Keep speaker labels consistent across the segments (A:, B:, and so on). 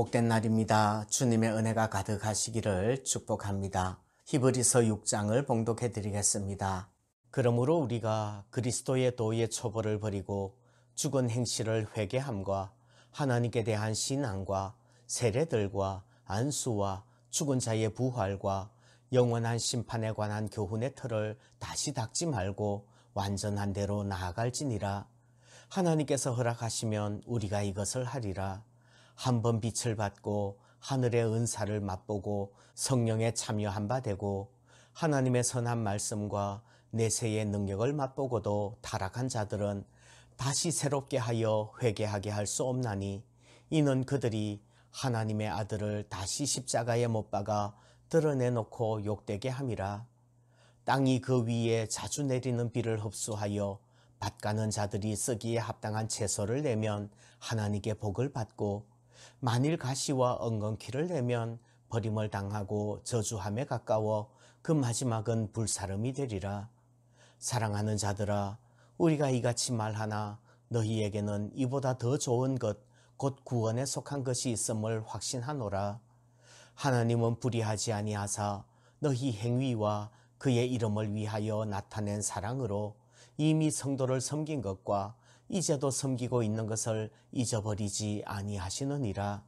A: 복된 날입니다. 주님의 은혜가 가득하시기를 축복합니다. 히브리서 6장을 봉독해 드리겠습니다. 그러므로 우리가 그리스도의 도의 초보를 버리고 죽은 행실을 회개함과 하나님께 대한 신앙과 세례들과 안수와 죽은 자의 부활과 영원한 심판에 관한 교훈의 틀을 다시 닦지 말고 완전한 대로 나아갈지니라. 하나님께서 허락하시면 우리가 이것을 하리라. 한번 빛을 받고 하늘의 은사를 맛보고 성령에 참여한 바 되고 하나님의 선한 말씀과 내세의 능력을 맛보고도 타락한 자들은 다시 새롭게 하여 회개하게 할 수 없나니, 이는 그들이 하나님의 아들을 다시 십자가에 못 박아 드러내놓고 욕되게 함이라. 땅이 그 위에 자주 내리는 비를 흡수하여 밭가는 자들이 쓰기에 합당한 채소를 내면 하나님께 복을 받고, 만일 가시와 엉겅퀴를 내면 버림을 당하고 저주함에 가까워 그 마지막은 불사름이 되리라. 사랑하는 자들아, 우리가 이같이 말하나 너희에게는 이보다 더 좋은 것, 곧 구원에 속한 것이 있음을 확신하노라. 하나님은 불의하지 아니하사 너희 행위와 그의 이름을 위하여 나타낸 사랑으로 이미 성도를 섬긴 것과 이제도 섬기고 있는 것을 잊어버리지 아니하시느니라.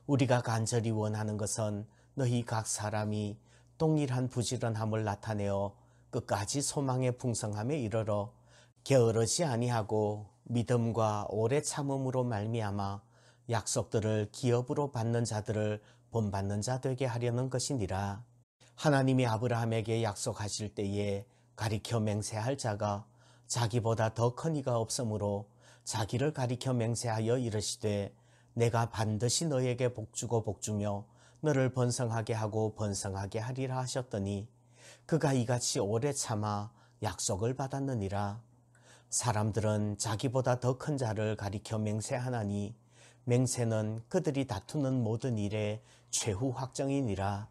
A: 우리가 간절히 원하는 것은 너희 각 사람이 동일한 부지런함을 나타내어 끝까지 소망의 풍성함에 이르러 게으르지 아니하고 믿음과 오래 참음으로 말미암아 약속들을 기업으로 받는 자들을 본받는 자 되게 하려는 것이니라. 하나님이 아브라함에게 약속하실 때에 가리켜 맹세할 자가 자기보다 더 큰 이가 없으므로 자기를 가리켜 맹세하여 이르시되 내가 반드시 너에게 복주고 복주며 너를 번성하게 하고 번성하게 하리라 하셨더니 그가 이같이 오래 참아 약속을 받았느니라. 사람들은 자기보다 더 큰 자를 가리켜 맹세하나니 맹세는 그들이 다투는 모든 일의 최후 확정이니라.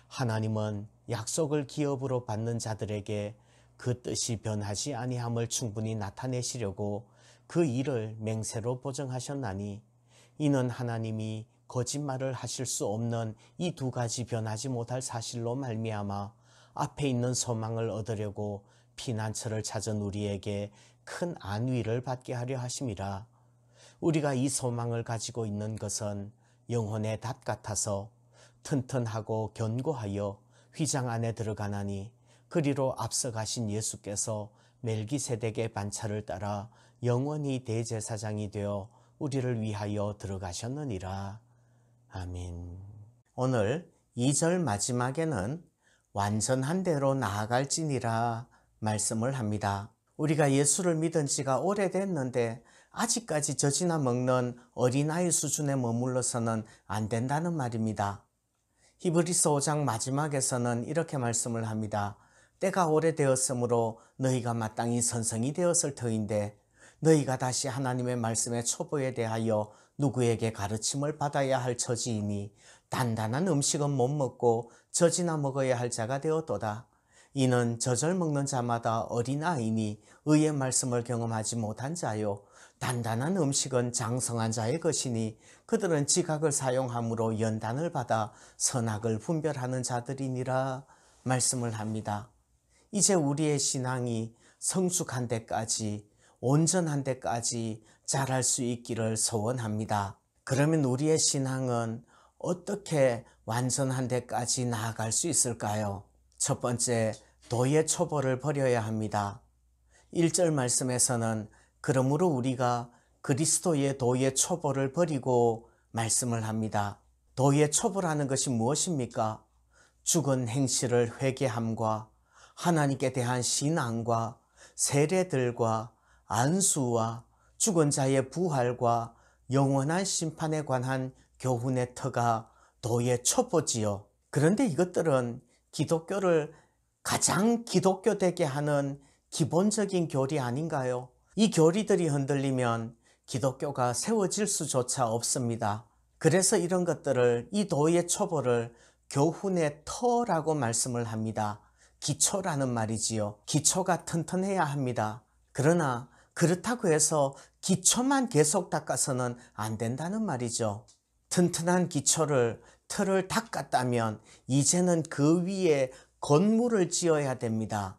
A: 하나님은 약속을 기업으로 받는 자들에게 그 뜻이 변하지 아니함을 충분히 나타내시려고 그 일을 맹세로 보증하셨나니, 이는 하나님이 거짓말을 하실 수 없는 이 두 가지 변하지 못할 사실로 말미암아 앞에 있는 소망을 얻으려고 피난처를 찾은 우리에게 큰 안위를 받게 하려 하심이라. 우리가 이 소망을 가지고 있는 것은 영혼의 닷 같아서 튼튼하고 견고하여 휘장 안에 들어가나니, 그리로 앞서가신 예수께서 멜기세덱의 반차를 따라 영원히 대제사장이 되어 우리를 위하여 들어가셨느니라. 아멘. 오늘 2절 마지막에는 완전한 대로 나아갈지니라 말씀을 합니다. 우리가 예수를 믿은 지가 오래됐는데 아직까지 젖이나 먹는 어린아이 수준에 머물러서는 안 된다는 말입니다. 히브리서 5장 마지막에서는 이렇게 말씀을 합니다. 때가 오래되었으므로 너희가 마땅히 선성이 되었을 터인데 너희가 다시 하나님의 말씀의 초보에 대하여 누구에게 가르침을 받아야 할 처지이니 단단한 음식은 못 먹고 젖이나 먹어야 할 자가 되었도다. 이는 젖을 먹는 자마다 어린아이니 의의 말씀을 경험하지 못한 자요, 단단한 음식은 장성한 자의 것이니 그들은 지각을 사용함으로 연단을 받아 선악을 분별하는 자들이니라 말씀을 합니다. 이제 우리의 신앙이 성숙한 데까지, 온전한 데까지 자랄 수 있기를 소원합니다. 그러면 우리의 신앙은 어떻게 완전한 데까지 나아갈 수 있을까요? 첫 번째, 도의 초보를 버려야 합니다. 1절 말씀에서는 그러므로 우리가 그리스도의 도의 초보를 버리고 말씀을 합니다. 도의 초보라는 것이 무엇입니까? 죽은 행실을 회개함과 하나님께 대한 신앙과 세례들과 안수와 죽은 자의 부활과 영원한 심판에 관한 교훈의 터가 도의 첩보지요. 그런데 이것들은 기독교를 가장 기독교되게 하는 기본적인 교리 아닌가요? 이 교리들이 흔들리면 기독교가 세워질 수조차 없습니다. 그래서 이런 것들을, 이 도의 첩보를 교훈의 터라고 말씀을 합니다. 기초라는 말이지요. 기초가 튼튼해야 합니다. 그러나 그렇다고 해서 기초만 계속 닦아서는 안 된다는 말이죠. 튼튼한 기초를 틀을 닦았다면 이제는 그 위에 건물을 지어야 됩니다.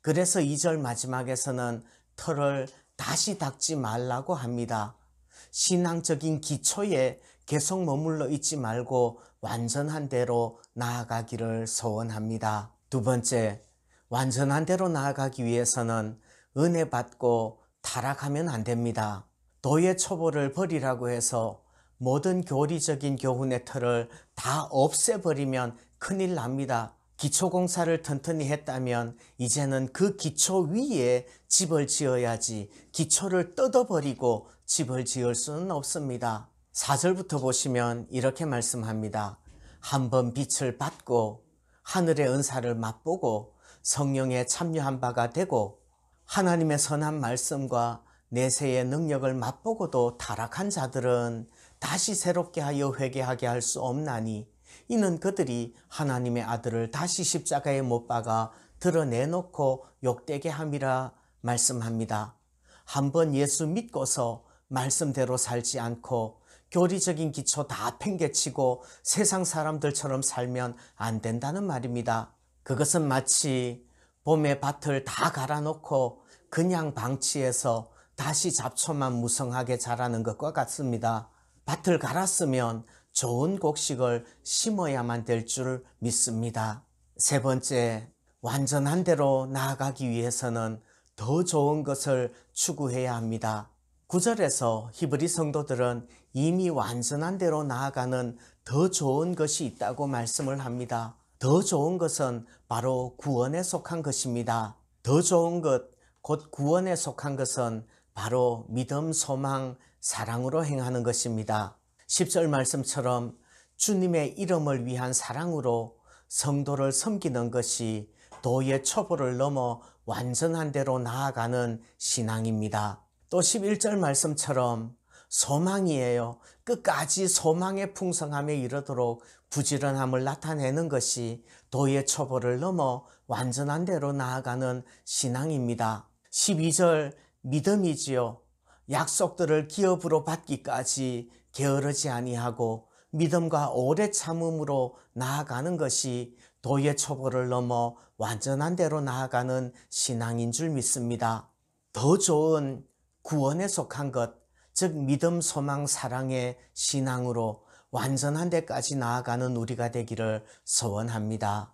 A: 그래서 2절 마지막에서는 틀을 다시 닦지 말라고 합니다. 신앙적인 기초에 계속 머물러 있지 말고 완전한 대로 나아가기를 소원합니다. 두 번째, 완전한 대로 나아가기 위해서는 은혜 받고 타락하면 안 됩니다. 도의 초보를 버리라고 해서 모든 교리적인 교훈의 틀을 다 없애버리면 큰일 납니다. 기초공사를 튼튼히 했다면 이제는 그 기초 위에 집을 지어야지 기초를 뜯어버리고 집을 지을 수는 없습니다. 4절부터 보시면 이렇게 말씀합니다. 한번 빛을 받고 하늘의 은사를 맛보고 성령에 참여한 바가 되고 하나님의 선한 말씀과 내세의 능력을 맛보고도 타락한 자들은 다시 새롭게 하여 회개하게 할 수 없나니 이는 그들이 하나님의 아들을 다시 십자가에 못 박아 드러내놓고 욕되게 함이라 말씀합니다. 한번 예수 믿고서 말씀대로 살지 않고 교리적인 기초 다 팽개치고 세상 사람들처럼 살면 안 된다는 말입니다. 그것은 마치 봄에 밭을 다 갈아놓고 그냥 방치해서 다시 잡초만 무성하게 자라는 것과 같습니다. 밭을 갈았으면 좋은 곡식을 심어야만 될 줄 믿습니다. 세 번째, 완전한 대로 나아가기 위해서는 더 좋은 것을 추구해야 합니다. 9절에서 히브리 성도들은 이미 완전한 대로 나아가는 더 좋은 것이 있다고 말씀을 합니다. 더 좋은 것은 바로 구원에 속한 것입니다. 더 좋은 것, 곧 구원에 속한 것은 바로 믿음, 소망, 사랑으로 행하는 것입니다. 10절 말씀처럼 주님의 이름을 위한 사랑으로 성도를 섬기는 것이 도의 초보를 넘어 완전한 대로 나아가는 신앙입니다. 또 11절 말씀처럼 소망이에요. 끝까지 소망의 풍성함에 이르도록 부지런함을 나타내는 것이 도의 초보를 넘어 완전한 대로 나아가는 신앙입니다. 12절 믿음이지요. 약속들을 기업으로 받기까지 게으르지 아니하고 믿음과 오래 참음으로 나아가는 것이 도의 초보를 넘어 완전한 대로 나아가는 신앙인 줄 믿습니다. 더 좋은 구원에 속한 것, 즉 믿음, 소망, 사랑의 신앙으로 완전한 데까지 나아가는 우리가 되기를 소원합니다.